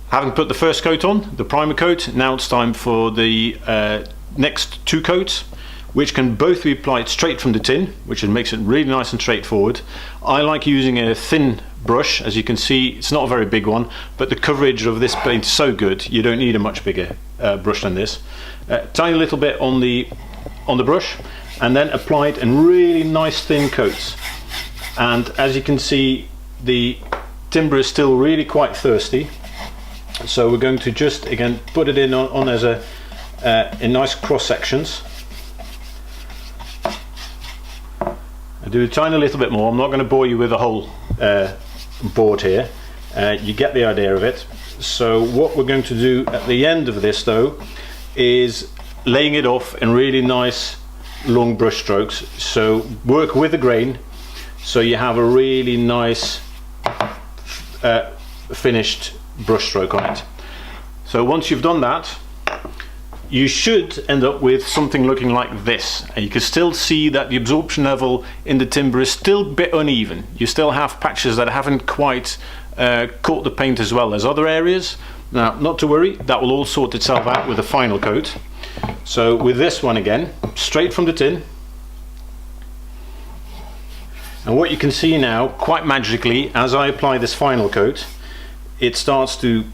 Having put the first coat on, the primer coat, now it's time for the next 2 coats, which can both be applied straight from the tin, which makes it really nice and straightforward. I like using a thin brush. As you can see, it's not a very big one, but the coverage of this paint is so good, you don't need a much bigger brush than this. Tiny little bit on the brush, and then apply it in really nice thin coats. And as you can see, the timber is still really quite thirsty, so we're going to just again put it on as in nice cross sections. I do a tiny little bit more. I'm not going to bore you with the whole board here. You get the idea of it. So what we're going to do at the end of this though is laying it off in really nice long brush strokes. So work with the grain so you have a really nice finished brush stroke on it. So once you've done that, you should end up with something looking like this, and you can still see that the absorption level in the timber is still a bit uneven. You still have patches that haven't quite caught the paint as well as other areas. Now, not to worry, that will all sort itself out with the final coat. So with this one again, straight from the tin, and what you can see now, quite magically, as I apply this final coat, it starts to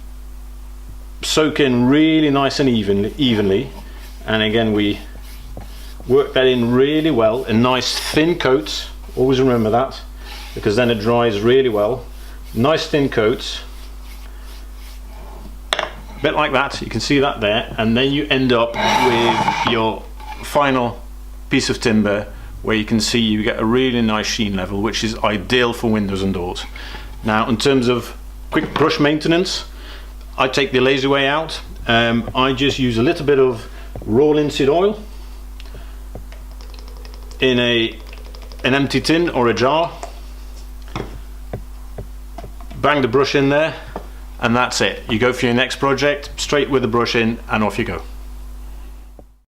soak in really nice and evenly, and again we work that in really well in nice thin coats. Always remember that, because then it dries really well. Nice thin coats, a bit like that, you can see that there, and then you end up with your final piece of timber where you can see you get a really nice sheen level, which is ideal for windows and doors. Now, in terms of quick brush maintenance, I take the lazy way out. I just use a little bit of raw linseed oil in an empty tin or a jar. Bang the brush in there, and that's it. You go for your next project, straight with the brush in, and off you go.